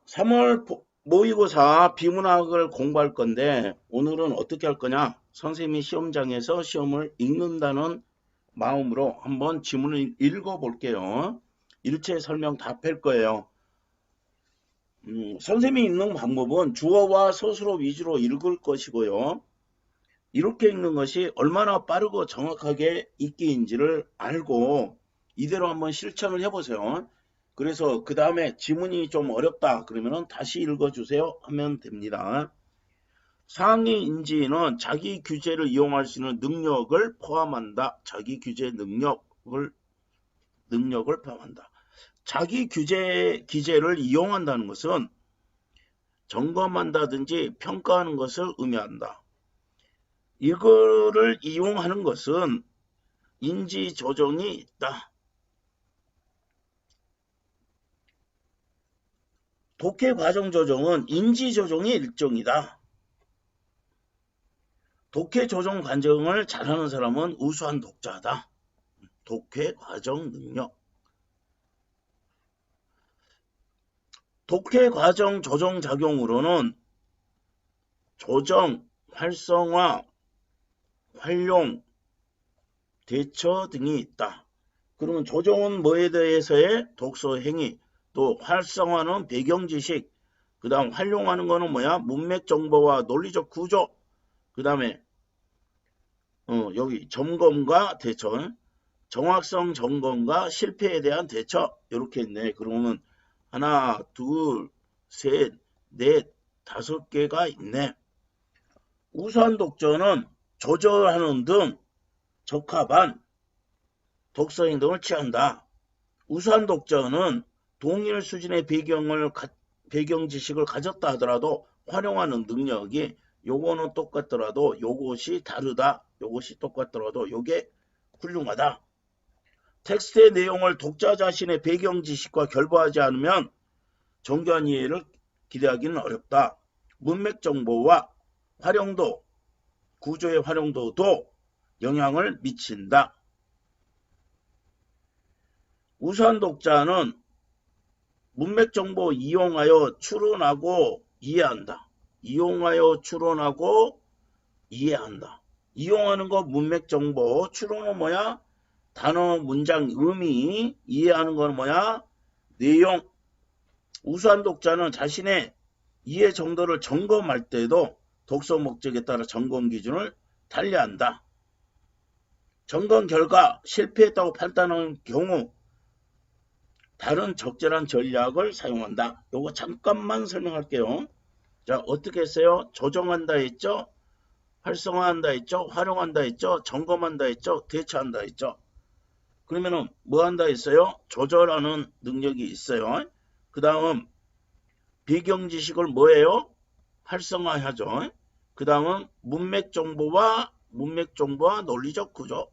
3월 모의고사 비문학을 공부할 건데 오늘은 어떻게 할 거냐? 선생님이 시험장에서 시험을 읽는다는 마음으로 한번 지문을 읽어 볼게요. 일체 설명 다 펼 거예요. 선생님이 읽는 방법은 주어와 서술어 위주로 읽을 것이고요. 이렇게 읽는 것이 얼마나 빠르고 정확하게 읽기인지를 알고 이대로 한번 실천을 해보세요. 그래서 그 다음에 지문이 좀 어렵다 그러면 다시 읽어주세요 하면 됩니다. 상위 인지는 자기 규제를 이용할 수 있는 능력을 포함한다. 자기 규제 능력을 포함한다. 자기 기재를 이용한다는 것은 점검한다든지 평가하는 것을 의미한다. 이거를 이용하는 것은 인지 조정이 있다. 독해 과정 조정은 인지 조정의 일종이다. 독해 조정 과정을 잘하는 사람은 우수한 독자다. 독해 과정 능력. 독해 과정 조정 작용으로는 조정, 활성화, 활용, 대처 등이 있다. 그러면 조정은 뭐에 대해서의 독서 행위, 또 활성화는 배경 지식, 그 다음 활용하는 거는 뭐야? 문맥 정보와 논리적 구조, 그 다음에 여기 점검과 대처, 정확성 점검과 실패에 대한 대처 이렇게 있네. 그러면 하나, 둘, 셋, 넷, 5개가 있네. 우수한 독자는 조절하는 등 적합한 독서 행동을 취한다. 우수한 독자는 동일 수준의 배경 지식을 가졌다 하더라도 활용하는 능력이 요거는 똑같더라도 요것이 다르다. 요것이 똑같더라도 요게 훌륭하다. 텍스트의 내용을 독자 자신의 배경 지식과 결부하지 않으면 정교한 이해를 기대하기는 어렵다. 문맥 정보와 활용도, 구조의 활용도도 영향을 미친다. 우수한 독자는 문맥 정보 이용하여 추론하고 이해한다. 이용하여 추론하고 이해한다. 이용하는 거 문맥 정보, 추론은 뭐야? 단어, 문장, 의미, 이해하는 건 뭐야? 내용. 우수한 독자는 자신의 이해 정도를 점검할 때도 독서 목적에 따라 점검 기준을 달리한다. 점검 결과 실패했다고 판단하는 경우 다른 적절한 전략을 사용한다. 요거 잠깐만 설명할게요. 자, 어떻게 했어요? 조정한다 했죠? 활성화한다 했죠? 활용한다 했죠? 점검한다 했죠? 대처한다 했죠? 그러면은 뭐 한다 했어요? 조절하는 능력이 있어요. 그 다음 배경 지식을 뭐예요? 활성화하죠. 그 다음은 문맥 정보와 논리적 구조,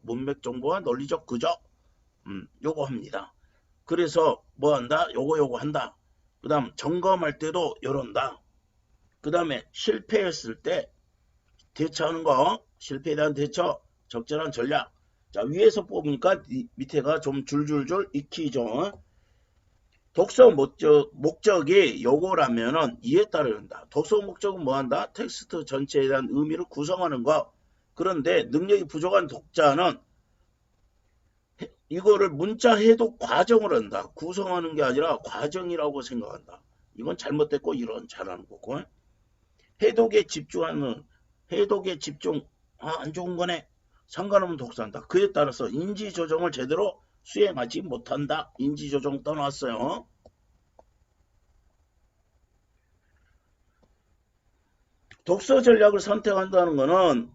요거 합니다. 그래서 뭐 한다? 요거 한다. 그 다음 점검할 때도 요런다. 그 다음에 실패했을 때 대처하는 거, 실패에 대한 대처, 적절한 전략. 자, 위에서 뽑으니까 밑에가 좀 줄줄줄 익히죠. 독서 목적이 요거라면은 이에 따른다. 독서 목적은 뭐 한다? 텍스트 전체에 대한 의미를 구성하는 거. 그런데 능력이 부족한 독자는 이거를 문자 해독 과정을 한다. 구성하는 게 아니라 과정이라고 생각한다. 이건 잘못됐고 이런 잘하는 거고. 해독에 집중, 안 좋은 거네. 상관없는 독서한다. 그에 따라서 인지조정을 제대로 수행하지 못한다. 인지조정 떠났어요. 독서 전략을 선택한다는 거는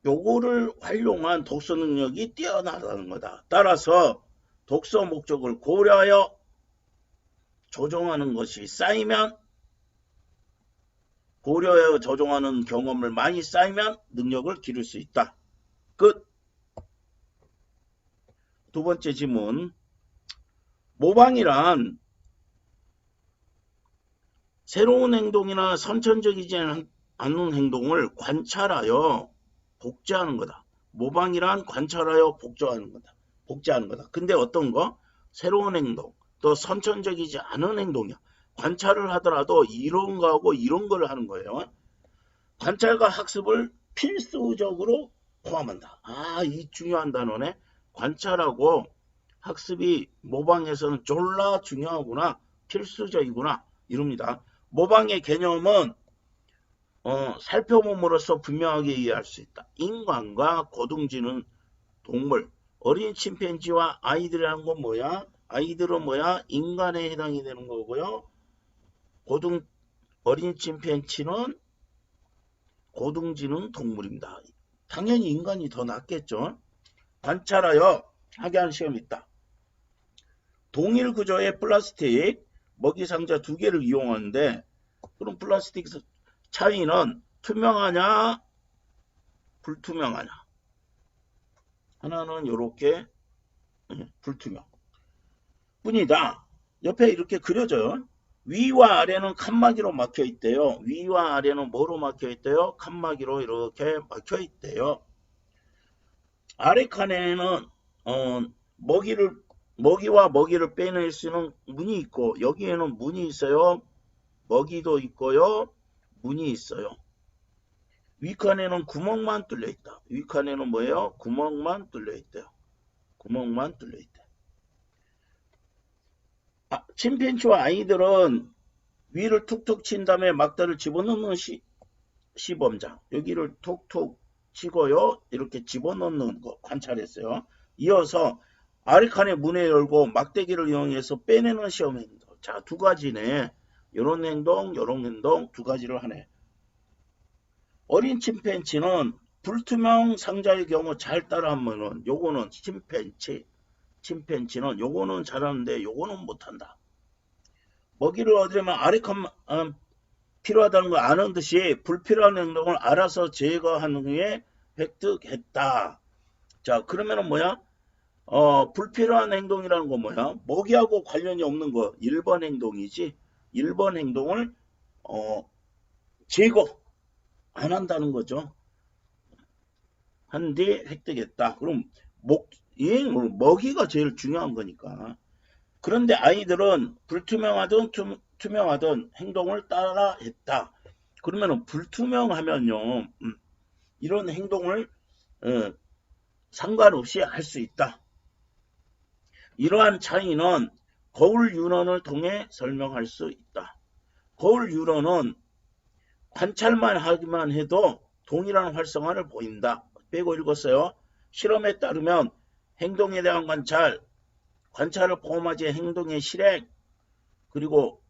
요거를 활용한 독서 능력이 뛰어나다는 거다. 따라서 독서 목적을 고려하여 조정하는 것이 쌓이면 고려하여 조정하는 경험을 많이 쌓이면 능력을 기를 수 있다. 끝. 두 번째 질문. 모방이란 새로운 행동이나 선천적이지 않은 행동을 관찰하여 복제하는 거다. 모방이란 관찰하여 복제하는 거다. 근데 어떤 거? 새로운 행동, 또 선천적이지 않은 행동이야. 관찰을 하더라도 이런 거하고 이런 걸 하는 거예요. 관찰과 학습을 필수적으로 포함한다. 아, 이 중요한 단어네. 관찰하고 학습이 모방에서는 졸라 중요하구나. 필수적이구나. 이럽니다. 모방의 개념은 살펴봄으로써 분명하게 이해할 수 있다. 인간과 고등지능 동물, 어린 침팬지와 아이들이라는 건 뭐야? 아이들은 뭐야? 인간에 해당이 되는 거고요. 어린 침팬지는 고등지능 동물입니다. 당연히 인간이 더 낫겠죠. 관찰하여 하게 하는 시험이 있다. 동일 구조의 플라스틱 먹이 상자 2개를 이용하는데, 그럼 플라스틱 차이는 투명하냐 불투명하냐. 하나는 이렇게 불투명 뿐이다. 옆에 이렇게 그려져요. 위와 아래는 칸막이로 막혀 있대요. 위와 아래는 뭐로 막혀 있대요? 칸막이로 이렇게 막혀 있대요. 아래 칸에는 먹이와 먹이를 빼낼 수 있는 문이 있고, 여기에는 문이 있어요. 먹이도 있고요. 문이 있어요. 윗칸에는 구멍만 뚫려 있다. 윗칸에는 뭐예요? 구멍만 뚫려 있대요. 구멍만 뚫려 있대. 침팬지와 아이들은 위를 툭툭 친 다음에 막대를 집어넣는 시범장. 여기를 툭툭 치고요. 이렇게 집어넣는 거 관찰했어요. 이어서 아래칸에 문을 열고 막대기를 이용해서 빼내는 시험 행동. 자, 2가지네. 이런 행동, 이런 행동 2가지를 하네. 어린 침팬지는 불투명 상자의 경우 잘 따라하면은 요거는 침팬지는 요거는 잘하는데 요거는 못한다. 먹이를 얻으려면 아래칸만 필요하다는 걸 아는 듯이 불필요한 행동을 알아서 제거하는 후에 획득했다. 자, 그러면은 뭐야? 불필요한 행동이라는 건 뭐야? 먹이하고 관련이 없는 거 1번 행동이지. 1번 행동을 제거 안 한다는 거죠. 한 뒤 획득했다. 그럼 먹이가 제일 중요한 거니까. 그런데 아이들은 불투명하든 투명하든 행동을 따라 했다. 그러면 불투명하면요, 이런 행동을 상관없이 할 수 있다. 이러한 차이는 거울 유런을 통해 설명할 수 있다. 거울 유런은 관찰만 하기만 해도 동일한 활성화를 보인다. 빼고 읽었어요. 실험에 따르면 행동에 대한 관찰을 포함하지 행동의 실행, 그리고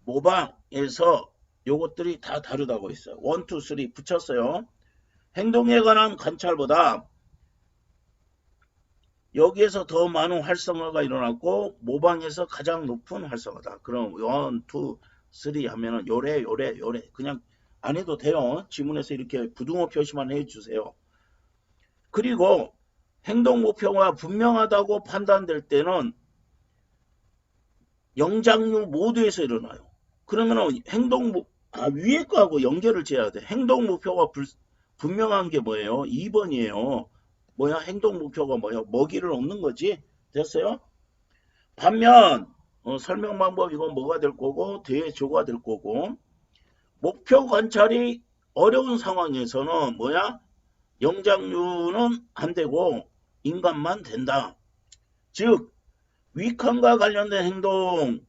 모방에서 요것들이 다 다르다고 있어요. 1, 2, 3 붙였어요. 행동에 관한 관찰보다 여기에서 더 많은 활성화가 일어났고 모방에서 가장 높은 활성화다. 그럼 1, 2, 3 하면은 요래 그냥 안 해도 돼요. 지문에서 이렇게 부등호 표시만 해주세요. 그리고 행동 목표가 분명하다고 판단될 때는 영장류 모두에서 일어나요. 그러면은 위에 거하고 연결을 지어야 돼. 행동 목표가 분명한 게 뭐예요? 2번이에요. 뭐야? 행동 목표가 뭐야? 먹이를 얻는 거지. 됐어요? 반면 설명 방법 이건 뭐가 될 거고 뒤에 조가 될 거고, 목표 관찰이 어려운 상황에서는 뭐야? 영장류는 안 되고 인간만 된다. 즉 위칸과 관련된 행동은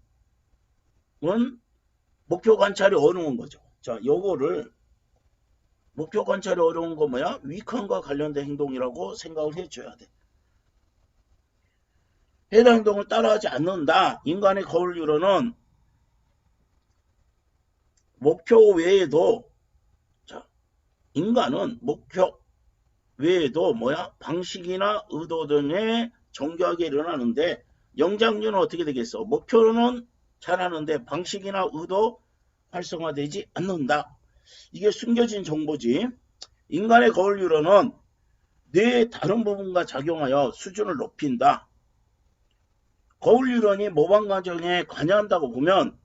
목표 관찰이 어려운 거죠. 자, 요거를 목표 관찰이 어려운 거 뭐야? 위칸과 관련된 행동이라고 생각을 해줘야 돼. 해당 행동을 따라하지 않는다. 인간의 거울 유런은 목표 외에도, 자, 인간은 목표 외에도 뭐야? 방식이나 의도 등에 정교하게 일어나는데, 영장류는 어떻게 되겠어? 목표는 잘하는데 방식이나 의도 활성화되지 않는다. 이게 숨겨진 정보지. 인간의 거울 유런은 뇌의 다른 부분과 작용하여 수준을 높인다. 거울 유런이 모방 과정에 관여한다고 보면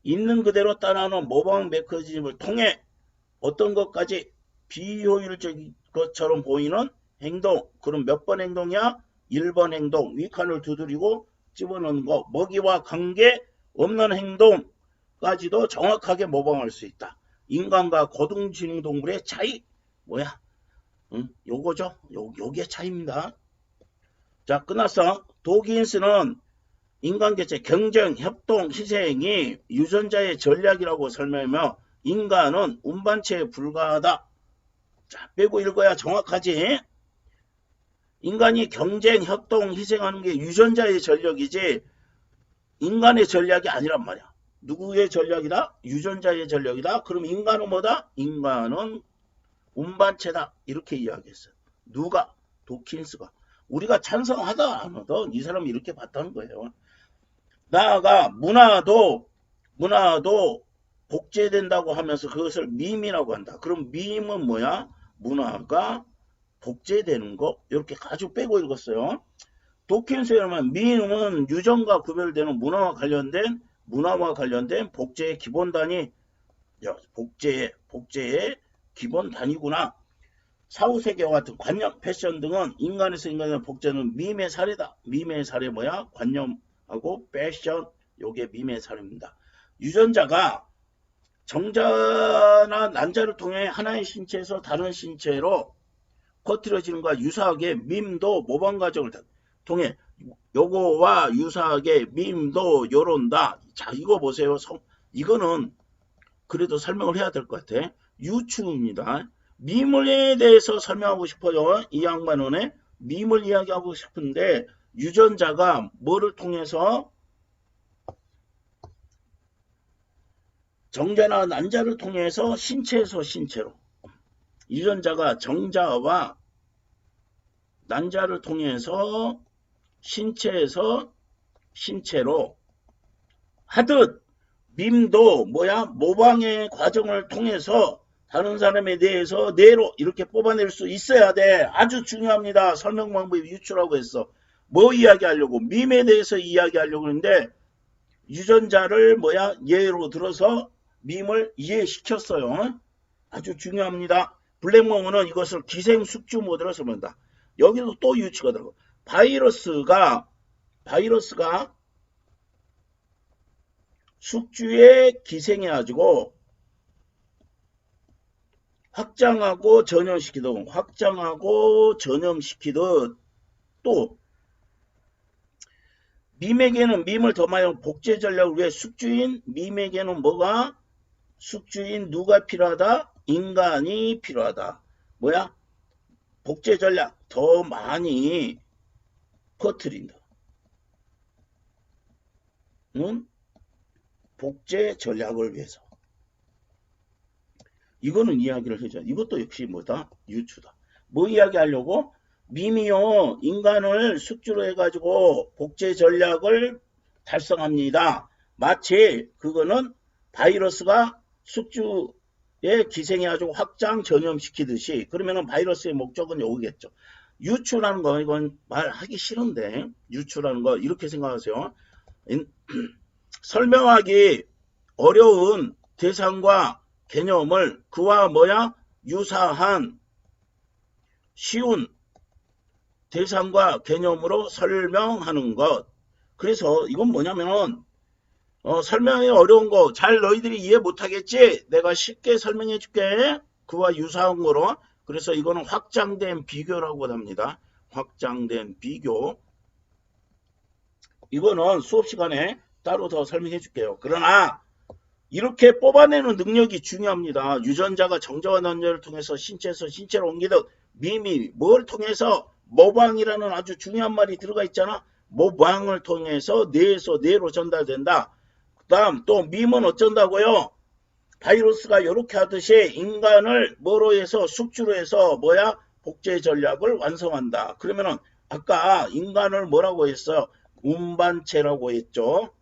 있는 그대로 따라하는 모방 메커니즘을 통해 어떤 것까지 비효율적인 것처럼 보이는 행동, 그럼 몇 번 행동이야? 1번 행동, 윗칸을 두드리고 집어넣는 거, 먹이와 관계 없는 행동까지도 정확하게 모방할 수 있다. 인간과 고등지능동물의 차이 뭐야? 요거죠. 요게 차이입니다. 자, 끝났어. 도킨스는 인간개체 경쟁, 협동, 희생이 유전자의 전략이라고 설명하며 인간은 운반체에 불과하다. 자, 빼고 읽어야 정확하지. 인간이 경쟁, 협동, 희생하는 게 유전자의 전략이지 인간의 전략이 아니란 말이야. 누구의 전략이다? 유전자의 전략이다. 그럼 인간은 뭐다? 인간은 운반체다. 이렇게 이야기했어요. 누가? 도킨스가. 우리가 찬성하다 안 하던 이 사람이 이렇게 봤다는 거예요. 나아가 문화도 복제된다고 하면서 그것을 밈이라고 한다. 그럼 밈은 뭐야? 문화가 복제되는 거. 이렇게 가지고 빼고 읽었어요. 도킨스에 의하면 밈은 유전과 구별되는 문화와 관련된 복제의 기본 단위. 야, 복제의 기본 단위구나. 사후세계와 같은 관념, 패션 등은 인간에서 인간의 복제는 밈의 사례다. 밈의 사례 뭐야? 관념하고 패션, 요게 밈의 사례입니다. 유전자가 정자나 난자를 통해 하나의 신체에서 다른 신체로 퍼뜨려지는 것과 유사하게 밈도 모방 과정을 통해 요거와 유사하게 밈도 요런다. 자, 이거 보세요. 이거는 그래도 설명을 해야 될 것 같아. 유추입니다. 밈에 대해서 설명하고 싶어요. 이 양반원에 밈을 이야기하고 싶은데 유전자가 뭐를 통해서 정자나 난자를 통해서 신체에서 신체로 유전자가 정자와 난자를 통해서 신체에서 신체로 하듯 밈도 뭐야? 모방의 과정을 통해서 다른 사람에 대해서 뇌로 이렇게 뽑아낼 수 있어야 돼. 아주 중요합니다. 설명 방법이 유추라고 했어. 뭐 이야기하려고? 밈에 대해서 이야기하려고 하는데 유전자를 뭐야? 예로 들어서 밈을 이해시켰어요. 아주 중요합니다. 블랙몽은 이것을 기생숙주 모델로 설명한다. 여기도 또 유추가 들어가고 바이러스가 숙주에 기생해가지고 확장하고 전염시키듯 또 밈에게는 밈을 더 많이 복제 전략을 위해 밈에게는 뭐가? 숙주인 누가 필요하다? 인간이 필요하다. 뭐야? 복제 전략 더 많이 퍼뜨린다. 복제 전략을 위해서. 이거는 이야기를 해줘. 이것도 역시 뭐다? 유추다. 뭐 이야기하려고? 밈이요. 인간을 숙주로 해가지고 복제 전략을 달성합니다. 마치 그거는 바이러스가 숙주에 기생해가지고 확장 전염시키듯이. 그러면은 바이러스의 목적은 여기겠죠. 유추라는 거 이건 말하기 싫은데 유추라는 거 이렇게 생각하세요. 설명하기 어려운 대상과 개념을 그와 뭐야? 유사한 쉬운 대상과 개념으로 설명하는 것. 그래서 이건 뭐냐면 설명이 어려운 거 잘 너희들이 이해 못하겠지? 내가 쉽게 설명해 줄게. 그와 유사한 거로. 그래서 이거는 확장된 비교라고 합니다. 확장된 비교. 이거는 수업 시간에 따로 더 설명해 줄게요. 그러나 이렇게 뽑아내는 능력이 중요합니다. 유전자가 정자와 난자를 통해서 신체에서 신체로 옮기듯 밈이 뭘 통해서 모방이라는 아주 중요한 말이 들어가 있잖아. 모방을 통해서 뇌에서 뇌로 전달된다. 그 다음 또 밈은 어쩐다고요? 바이러스가 이렇게 하듯이 인간을 뭐로 해서 숙주로 해서 뭐야? 복제 전략을 완성한다. 그러면은 아까 인간을 뭐라고 했어? 운반체라고 했죠.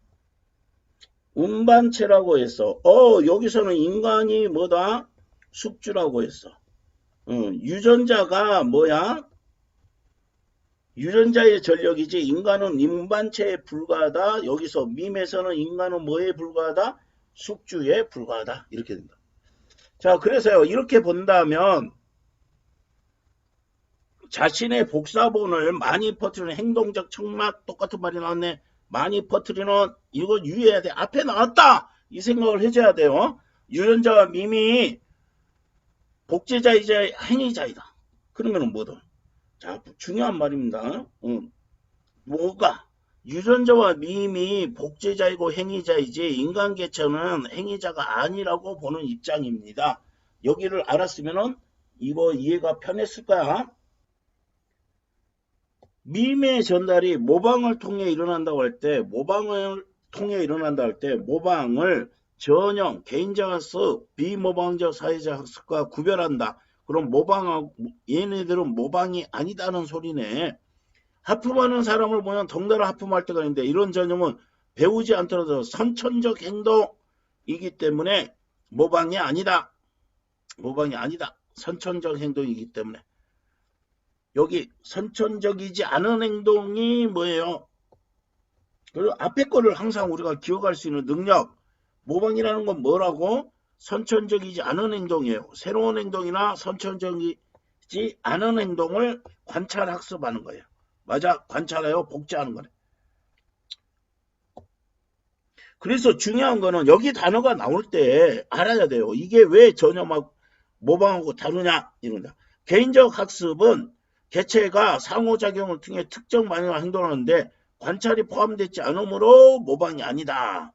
운반체라고 했어. 여기서는 인간이 뭐다? 숙주라고 했어. 유전자가 뭐야? 유전자의 전력이지 인간은 운반체에 불과하다. 여기서 밈에서는 인간은 뭐에 불과하다? 숙주에 불과하다. 이렇게 된다. 자, 그래서요. 이렇게 본다면 자신의 복사본을 많이 퍼뜨리는 행동적 청막 똑같은 말이 나왔네. 많이 퍼뜨리는 이거 유의해야 돼. 앞에 나왔다 이 생각을 해줘야 돼요. 유전자와 밈이 복제자이자 행위자이다. 그러면 뭐든 자 중요한 말입니다. 뭐가 유전자와 밈이 복제자이고 행위자이지 인간개체는 행위자가 아니라고 보는 입장입니다. 여기를 알았으면은 이거 이해가 편했을 거야. 밈의 전달이 모방을 통해 일어난다고 할 때 모방을 전형 개인적 학습, 비모방적 사회적 학습과 구별한다. 그럼 모방하고 얘네들은 모방이 아니다는 소리네. 하품하는 사람을 보면 덩달아 하품할 때가 있는데 이런 전형은 배우지 않더라도 선천적 행동이기 때문에 모방이 아니다. 선천적 행동이기 때문에. 여기 선천적이지 않은 행동이 뭐예요? 그리고 앞에 거를 항상 우리가 기억할 수 있는 능력. 모방이라는 건 뭐라고? 선천적이지 않은 행동이에요. 새로운 행동이나 선천적이지 않은 행동을 관찰 학습하는 거예요. 맞아, 관찰해요. 복제하는 거네. 그래서 중요한 거는 여기 단어가 나올 때 알아야 돼요. 이게 왜 전혀 막 모방하고 다르냐 이런다. 개인적 학습은 개체가 상호작용을 통해 특정 방향으로 행동하는데 관찰이 포함되지 않으므로 모방이 아니다.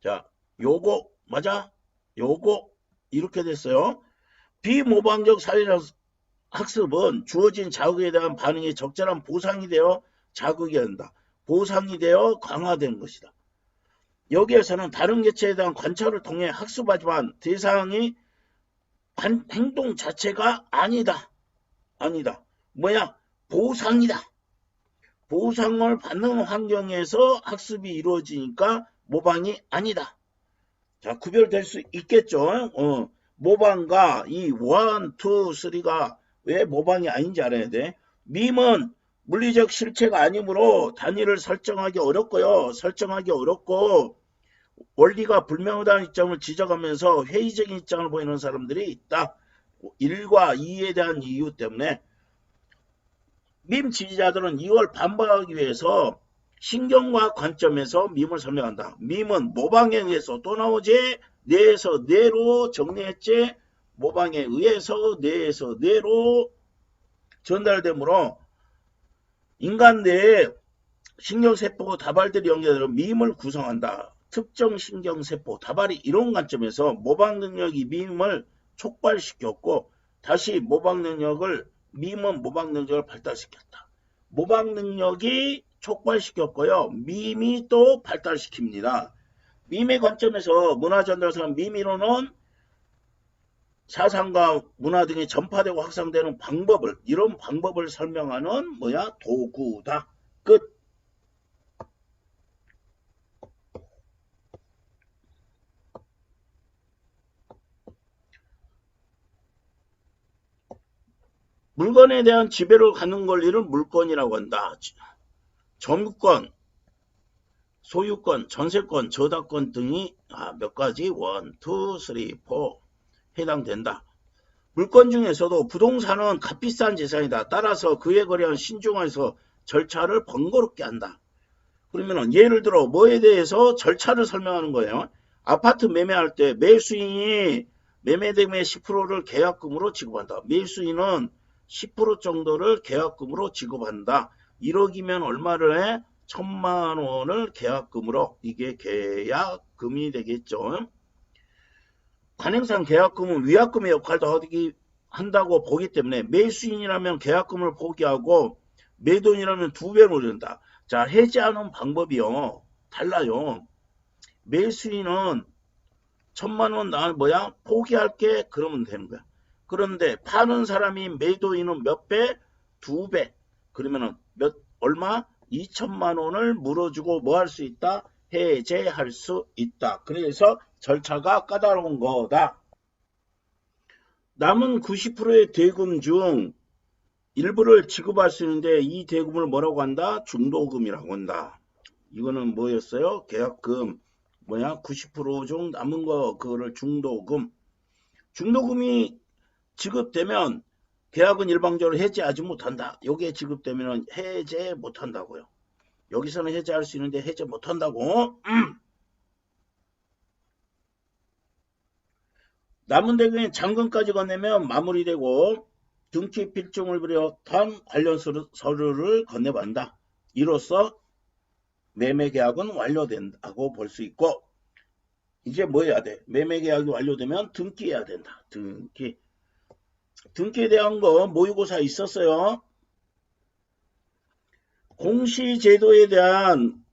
자, 요거 맞아? 요거 이렇게 됐어요. 비모방적 사회적 학습은 주어진 자극에 대한 반응이 적절한 보상이 되어 자극이 된다. 보상이 되어 강화되는 것이다. 여기에서는 다른 개체에 대한 관찰을 통해 학습하지만 대상이 행동 자체가 아니다. 뭐야? 보상이다. 보상을 받는 환경에서 학습이 이루어지니까 모방이 아니다. 자, 구별될 수 있겠죠? 모방과 이 1, 2, 3가 왜 모방이 아닌지 알아야 돼. 밈은 물리적 실체가 아니므로 단위를 설정하기 어렵고 원리가 불명하다는 입장을 지적하면서 회의적인 입장을 보이는 사람들이 있다. 1과 2에 대한 이유 때문에 밈 지지자들은 이걸 반박하기 위해서 신경과학 관점에서 밈을 설명한다. 밈은 모방에 의해서 또 나오지 뇌에서 뇌로 정리했지 모방에 의해서 뇌에서 뇌로 전달되므로 인간 뇌에 신경세포 다발들이 연결되어 밈을 구성한다. 특정 신경세포 다발이 이런 관점에서 모방 능력이 밈을 촉발시켰고 다시 밈은 모방 능력을 발달시켰다. 모방 능력이 촉발시켰고요. 밈이 또 발달시킵니다. 밈의 관점에서 문화전달상 밈이론은 사상과 문화 등이 전파되고 확산되는 방법을 이런 방법을 설명하는 도구다. 끝. 물건에 대한 지배를 갖는 권리를 물권이라고 한다. 점유권, 소유권, 전세권, 저작권 등이 몇 가지 1, 2, 3, 4 해당된다. 물권 중에서도 부동산은 값비싼 재산이다. 따라서 그에 관련 신중해서 절차를 번거롭게 한다. 그러면 예를 들어 뭐에 대해서 절차를 설명하는 거예요. 아파트 매매할 때 매수인이 매매대금의 10%를 계약금으로 지급한다. 매수인은 10% 정도를 계약금으로 지급한다. 1억이면 얼마를 해? 1,000만 원을 계약금으로. 이게 계약금이 되겠죠. 관행상 계약금은 위약금의 역할도 한다고 보기 때문에 매수인이라면 계약금을 포기하고 매도인이라면 2배로 오른다. 자, 해지하는 방법이요. 달라요. 매수인은 1,000만 원 포기할게 그러면 되는 거야. 그런데 파는 사람이 매도인은 몇 배? 2배. 그러면은 얼마? 2,000만 원을 물어주고 뭐 할 수 있다? 해제할 수 있다. 그래서 절차가 까다로운 거다. 남은 90%의 대금 중 일부를 지급할 수 있는데 이 대금을 뭐라고 한다? 중도금이라고 한다. 이거는 뭐였어요? 계약금 90% 중 남은 거 그거를 중도금. 중도금이 지급되면 계약은 일방적으로 해지하지 못한다. 요게 지급되면 해제 못한다고요. 여기서는 해제할 수 있는데 해제 못한다고. 남은 대금이 잔금까지 건네면 마무리되고 등기 필증을 비롯한 관련 서류를 건네받는다. 이로써 매매계약은 완료된다고 볼 수 있고, 이제 뭐 해야 돼? 매매계약이 완료되면 등기해야 된다. 등기에 대한 거 모의고사 있었어요. 공시제도에 대한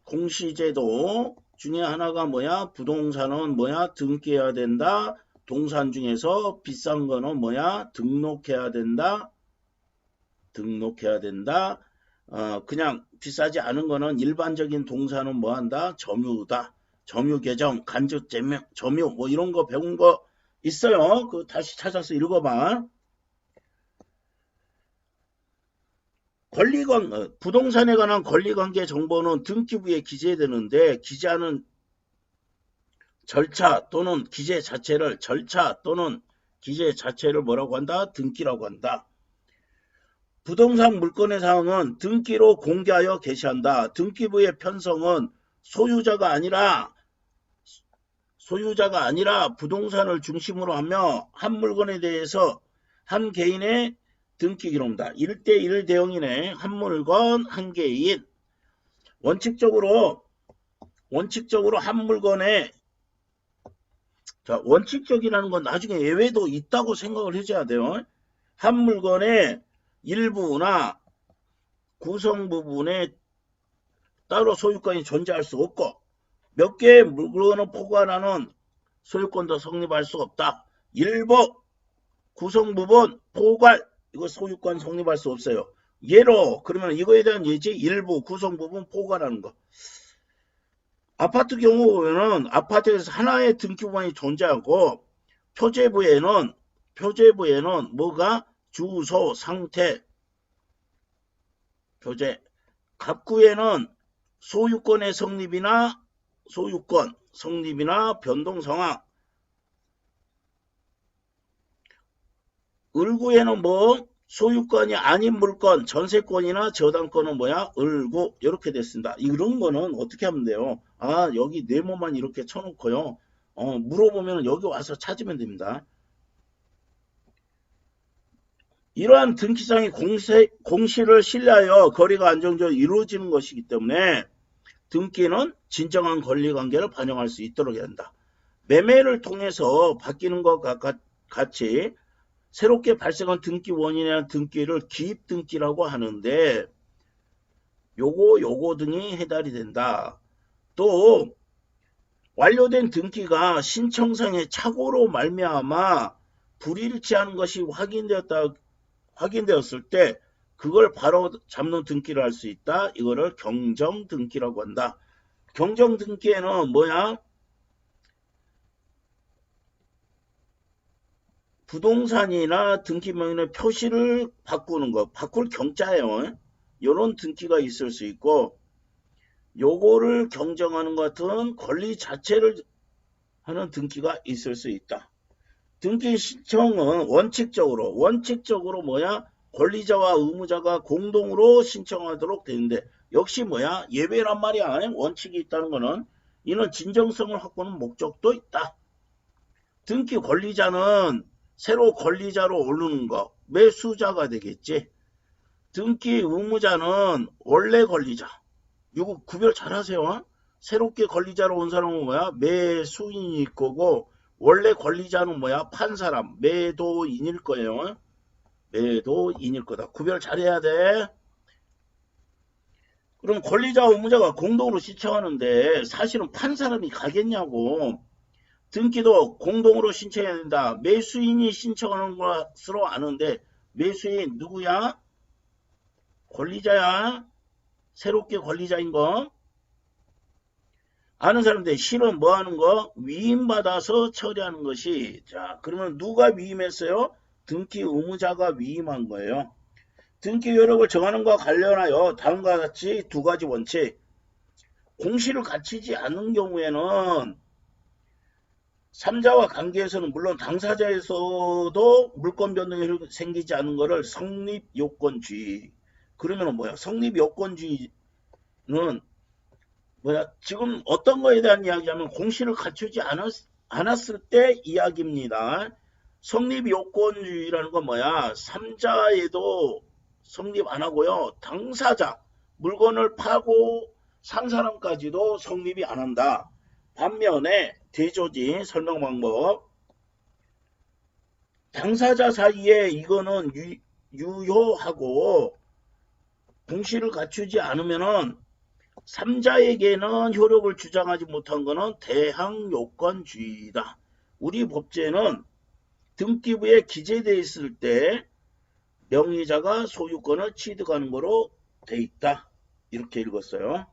공시제도 중에 하나가 뭐야? 부동산은 뭐야? 등기해야 된다. 동산 중에서 비싼 거는 뭐야? 등록해야 된다. 등록해야 된다. 그냥 비싸지 않은 거는 일반적인 동산은 뭐 한다? 점유다. 점유 계정, 간접 점유 뭐 이런 거 배운 거 있어요. 그 다시 찾아서 읽어봐. 부동산에 관한 권리관계 정보는 등기부에 기재되는데 기재하는 절차 또는 기재 자체를 뭐라고 한다? 등기라고 한다. 부동산 물건의 사항은 등기로 공개하여 게시한다. 등기부의 편성은 소유자가 아니라 부동산을 중심으로 하며 한 물건에 대해서 한 개인의 등기 기록이다. 1대1 대응이네. 한 물건 한 개인. 원칙적으로 한 물건에, 자, 원칙적이라는 건 나중에 예외도 있다고 생각을 해줘야 돼요. 한 물건의 일부나 구성 부분에 따로 소유권이 존재할 수 없고 몇 개의 물건을 포괄하는 소유권도 성립할 수 없다. 일부 구성 부분 포괄, 이거 소유권 성립할 수 없어요. 예로 그러면 이거에 대한 예지, 일부 구성 부분 포괄하는 거. 아파트 경우 보면은 아파트에서 하나의 등기부만이 존재하고 표제부에는 뭐가 주소, 상태, 표제. 갑구에는 소유권 성립이나 변동 상황. 을구에는 뭐 소유권이 아닌 물건, 전세권이나 저당권은 뭐야? 을구. 이렇게 됐습니다. 이런 거는 어떻게 하면 돼요? 여기 네모만 이렇게 쳐놓고요. 물어보면 여기 와서 찾으면 됩니다. 이러한 등기상의 공시를 신뢰하여 거래가 안정적으로 이루어지는 것이기 때문에 등기는 진정한 권리관계를 반영할 수 있도록 해야 한다. 매매를 통해서 바뀌는 것과 같이 새롭게 발생한 등기 원인에 대한 등기를 기입등기라고 하는데 요거 등이 해당이 된다. 또 완료된 등기가 신청상의 착오로 말미암아 불일치하는 것이 확인되었을 때 그걸 바로 잡는 등기를 할 수 있다. 이거를 경정등기라고 한다. 경정등기에는 뭐야? 부동산이나 등기명의 표시를 바꾸는 거, 바꿀 경자예요. 이런 등기가 있을 수 있고, 요거를 경정하는 것 같은 권리 자체를 하는 등기가 있을 수 있다. 등기 신청은 원칙적으로 뭐야? 권리자와 의무자가 공동으로 신청하도록 되는데, 역시 뭐야? 예외란 말이야. 원칙이 있다는 거는 이는 진정성을 확보하는 목적도 있다. 등기 권리자는 새로 권리자로 오르는 거, 매수자가 되겠지. 등기 의무자는 원래 권리자. 이거 구별 잘 하세요. 새롭게 권리자로 온 사람은 뭐야? 매수인일 거고, 원래 권리자는 뭐야? 판 사람, 매도인일 거예요. 매도인일 거다. 구별 잘해야 돼. 그럼 권리자와 의무자가 공동으로 신청하는데 사실은 판 사람이 가겠냐고. 등기도 공동으로 신청해야 된다. 매수인이 신청하는 것으로 아는데 매수인 누구야? 권리자야. 새롭게 권리자인 거. 아는 사람들 실은 뭐 하는 거? 위임받아서 처리하는 것이. 자, 그러면 누가 위임했어요? 등기 의무자가 위임한 거예요. 등기 효력을 정하는 것과 관련하여 다음과 같이 두 가지 원칙. 공시를 갖추지 않는 경우에는 삼자와 관계에서는 물론 당사자에서도 물권 변동이 생기지 않은 것을 성립요건주의. 그러면 뭐야? 성립요건주의는 뭐야? 지금 어떤 거에 대한 이야기하면 공시를 갖추지 않았을 때 이야기입니다. 성립요건주의라는 건 뭐야? 삼자에도 성립 안 하고요. 당사자, 물건을 파고 산 사람까지도 성립이 안 한다. 반면에 대조지 설명 방법. 당사자 사이에 이거는 유효하고 공시를 갖추지 않으면은 삼자에게는 효력을 주장하지 못한 것은 대항요건주의다. 우리 법제는 등기부에 기재되어 있을 때 명의자가 소유권을 취득하는 거로 돼 있다. 이렇게 읽었어요.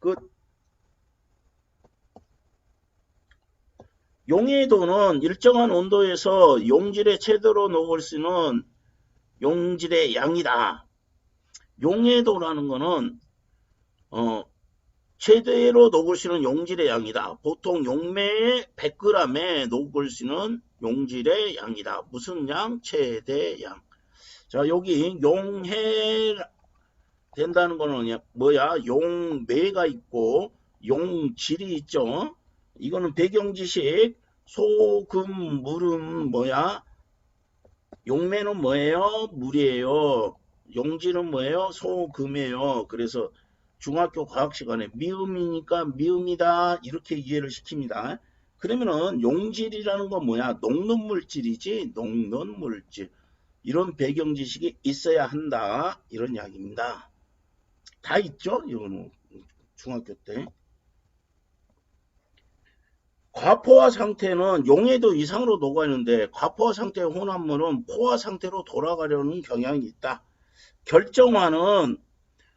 끝. 용해도는 일정한 온도에서 용질에 최대로 녹을 수 있는 용질의 양이다. 용해도라는 거는 최대로 녹을 수 있는 용질의 양이다. 보통 용매의 100g에 녹을 수 있는 용질의 양이다. 무슨 양? 최대 양. 자, 여기 용해 된다는 거는 뭐야? 용매가 있고 용질이 있죠. 이거는 배경지식. 소금, 물은 뭐야? 용매는 뭐예요? 물이에요. 용질은 뭐예요? 소금이에요. 그래서 중학교 과학 시간에 미음이니까 미음이다 이렇게 이해를 시킵니다. 그러면은 용질이라는 건 뭐야? 녹는 물질이지. 녹는 물질. 이런 배경 지식이 있어야 한다. 이런 이야기입니다. 다 있죠? 이거는 중학교 때. 과포화 상태는 용해도 이상으로 녹아있는데 과포화 상태의 혼합물은 포화 상태로 돌아가려는 경향이 있다. 결정화는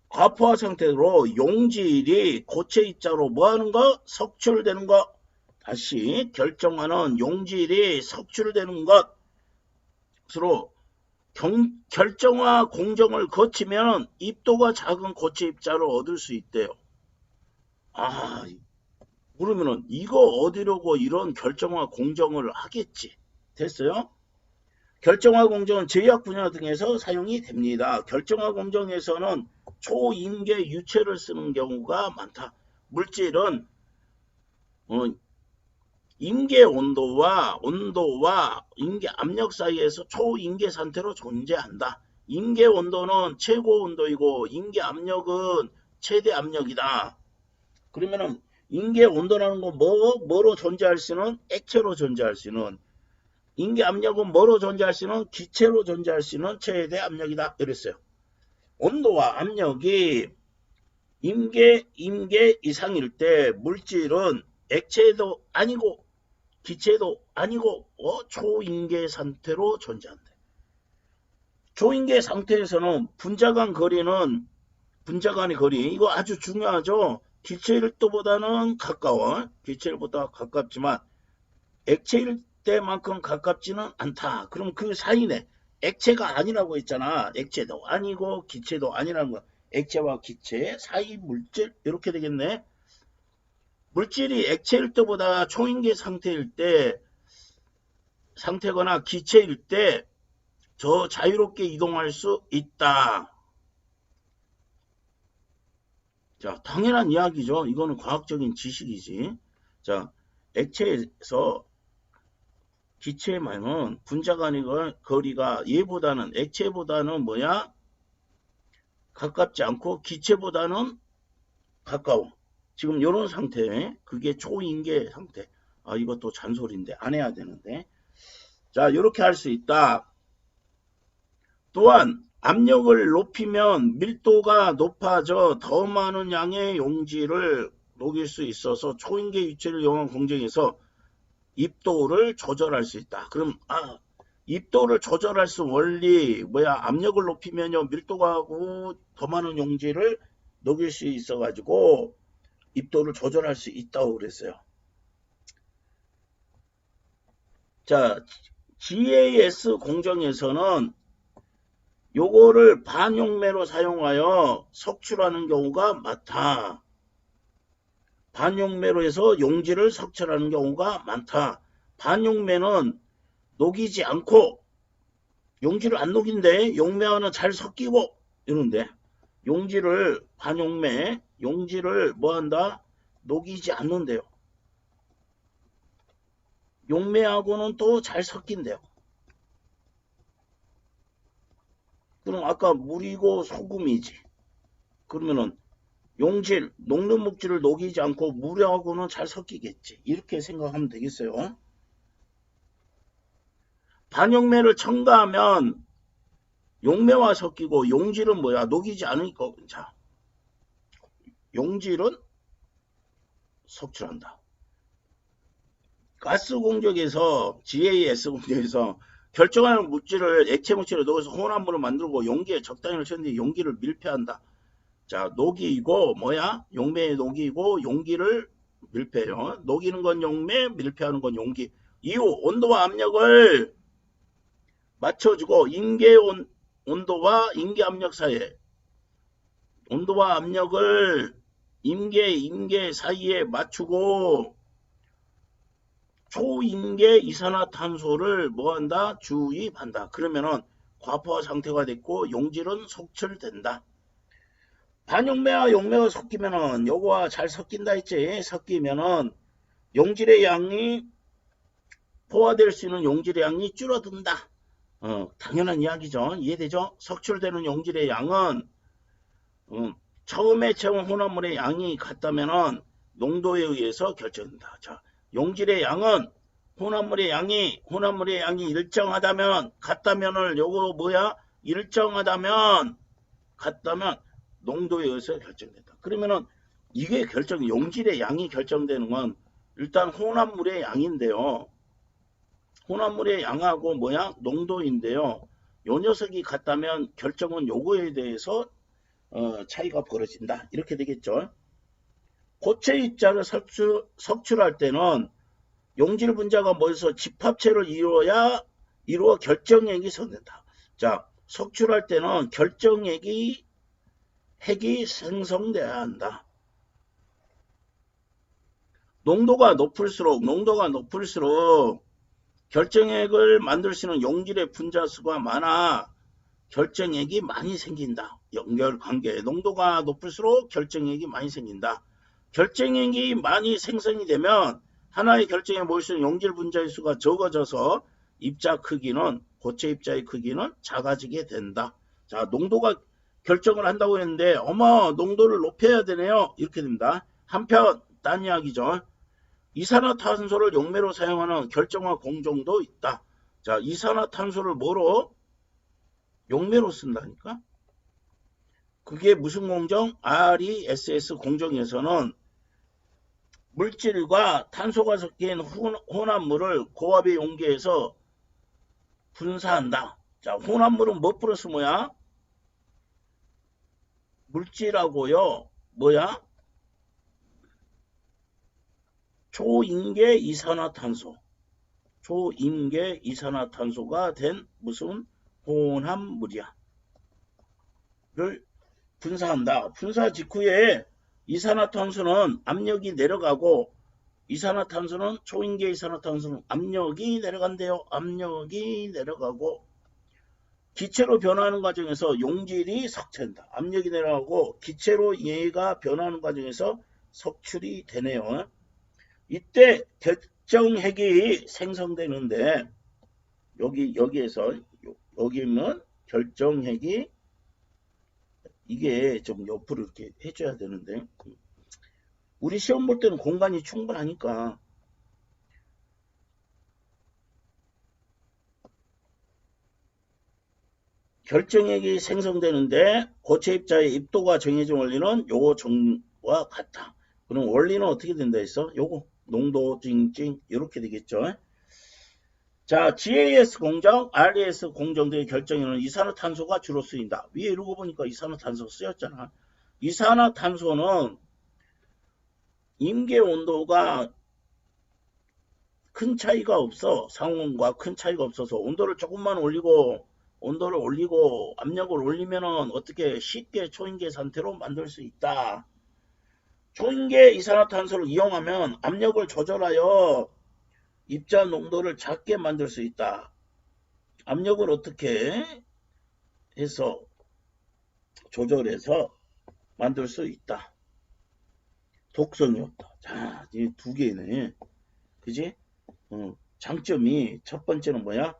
과포화 상태로 용질이 고체 입자로 뭐하는 거? 석출되는 거. 다시 결정화는 용질이 석출되는 것으로 결정화 공정을 거치면 입도가 작은 고체 입자를 얻을 수 있대요. 그러면은 이거 얻으려고 이런 결정화 공정을 하겠지. 됐어요? 결정화 공정은 제약 분야 등에서 사용이 됩니다. 결정화 공정에서는 초임계 유체를 쓰는 경우가 많다. 물질은 임계 온도와 임계 압력 사이에서 초임계 상태로 존재한다. 임계 온도는 최고 온도이고 임계 압력은 최대 압력이다. 그러면은 임계 온도라는 건 뭐로 존재할 수 있는? 액체로 존재할 수 있는. 임계 압력은 뭐로 존재할 수 있는? 기체로 존재할 수 있는 최대 압력이다. 이랬어요. 온도와 압력이 임계 이상일 때 물질은 액체도 아니고 기체도 아니고 초임계 상태로 존재한다. 초임계 상태에서는 분자간 거리는 분자간의 거리 이거 아주 중요하죠. 기체일 때보다는 가까워. 기체일보다 가깝지만 액체일 때만큼 가깝지는 않다. 그럼 그 사이네. 액체가 아니라고 했잖아. 액체도 아니고 기체도 아니라는 거. 액체와 기체 사이 물질 이렇게 되겠네. 물질이 액체일 때보다 초임계 상태거나 기체일 때 더 자유롭게 이동할 수 있다. 자, 당연한 이야기죠. 이거는 과학적인 지식이지. 자, 액체에서 기체만은 분자 간의 거리가 얘보다는 액체보다는 뭐야? 가깝지 않고 기체보다는 가까워. 지금 이런 상태, 그게 초임계 상태. 이것도 잔소리인데 안 해야 되는데. 자, 이렇게 할 수 있다. 또한 압력을 높이면 밀도가 높아져 더 많은 양의 용질을 녹일 수 있어서 초임계 유체를 이용한 공정에서 입도를 조절할 수 있다. 그럼 입도를 조절할 수 원리 뭐야? 압력을 높이면요 밀도가 하고 더 많은 용질을 녹일 수 있어 가지고 입도를 조절할 수 있다고 그랬어요. 자, GAS 공정에서는 요거를 반용매로 사용하여 석출하는 경우가 많다. 반용매로 해서 용지를 석출하는 경우가 많다. 반용매는 녹이지 않고 용지를 안 녹인데 용매와는 잘 섞이고 이런데 용지를 반용매 용지를 뭐한다? 녹이지 않는데요. 용매하고는 또 잘 섞인대요. 그럼 아까 물이고 소금이지. 그러면은 용질, 녹는 묵질을 녹이지 않고 물하고는 잘 섞이겠지. 이렇게 생각하면 되겠어요. 반용매를 첨가하면 용매와 섞이고 용질은 뭐야? 녹이지 않으니까. 자, 용질은 석출한다. 가스 공정에서 GAS 공정에서 결정하는 물질을 액체 물질에 넣어서 혼합물을 만들고 용기에 적당히 넣는데 용기를 밀폐한다. 자, 녹이고 뭐야? 용매에 녹이고 용기를 밀폐요. 녹이는 건 용매, 밀폐하는 건 용기. 이후 온도와 압력을 맞춰주고 임계 온도와 임계 압력 사이에 온도와 압력을 임계 사이에 맞추고 초임계 이산화탄소를 뭐한다? 주입한다. 그러면은 과포화 상태가 됐고 용질은 속출된다. 반용매와 용매가 섞이면은 요거와 잘 섞인다 했지. 섞이면은 용질의 양이 포화될 수 있는 용질의 양이 줄어든다. 당연한 이야기죠. 이해되죠? 석출되는 용질의 양은 처음에 채운 혼합물의 양이 같다면은 농도에 의해서 결정된다. 자, 용질의 양은 혼합물의 양이 일정하다면 같다면을 요거 뭐야? 일정하다면 같다면 농도에 의해서 결정된다. 그러면은 이게 용질의 양이 결정되는 건 일단 혼합물의 양인데요. 혼합물의 양하고 뭐야? 농도인데요. 요 녀석이 같다면 결정은 요거에 대해서 차이가 벌어진다. 이렇게 되겠죠. 고체 입자를 석출할 때는 용질 분자가 모여서 집합체를 이루어 결정액이 생긴다. 자, 석출할 때는 결정액이 핵이 생성돼야 한다. 농도가 높을수록 결정액을 만들 수 있는 용질의 분자 수가 많아 결정액이 많이 생긴다. 연결관계. 농도가 높을수록 결정액이 많이 생긴다. 결정액이 많이 생성이 되면 하나의 결정에 모일 수 있는 용질 분자의 수가 적어져서 입자 크기는 고체 입자의 크기는 작아지게 된다. 자, 농도가 결정을 한다고 했는데 어머 농도를 높여야 되네요. 이렇게 됩니다. 한편 딴 이야기죠. 이산화탄소를 용매로 사용하는 결정화 공정도 있다. 자, 이산화탄소를 뭐로? 용매로 쓴다니까? 그게 무슨 공정? RESS 공정에서는 물질과 탄소가 섞인 혼합물을 고압의 용기에서 분사한다. 자, 혼합물은 뭐 플러스 뭐야? 물질하고요. 뭐야? 초임계 이산화탄소가 된 무슨 혼합물이야. 를 분사한다. 분사 직후에 이산화탄소는 압력이 내려가고 초임계 이산화탄소는 압력이 내려간대요. 압력이 내려가고 기체로 변화하는 과정에서 용질이 석출된다. 압력이 내려가고 기체로 얘가 변화하는 과정에서 석출이 되네요. 이때 결정핵이 생성되는데 여기면 결정핵이 이게 좀 옆으로 이렇게 해줘야 되는데 우리 시험 볼 때는 공간이 충분하니까 결정액이 생성되는데 고체 입자의 입도가 정해진 원리는 요거 정과 같다. 그럼 원리는 어떻게 된다 했어? 요거 농도 찡찡 이렇게 되겠죠. 자, GAS 공정, RES 공정들의 결정에는 이산화탄소가 주로 쓰인다. 위에 이러고 보니까 이산화탄소 쓰였잖아. 이산화탄소는 임계 온도가 큰 차이가 없어. 상온과 큰 차이가 없어서 온도를 올리고 압력을 올리면은 어떻게 쉽게 초임계 상태로 만들 수 있다. 초인계 이산화탄소를 이용하면 압력을 조절하여 입자 농도를 작게 만들 수 있다. 압력을 어떻게 해서 조절해서 만들 수 있다. 독성이 없다. 자, 이 두 개네. 그지? 장점이 첫 번째는 뭐야?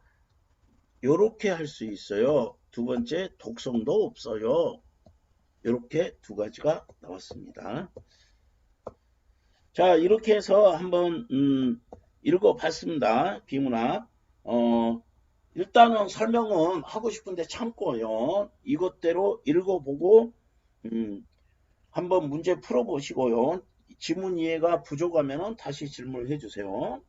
요렇게 할 수 있어요. 두 번째, 독성도 없어요. 요렇게 두 가지가 나왔습니다. 자, 이렇게 해서 한번 읽어봤습니다. 비문학. 일단은 설명은 하고 싶은데 참고요. 이것대로 읽어보고 한번 문제 풀어보시고요. 지문 이해가 부족하면 다시 질문을 해주세요.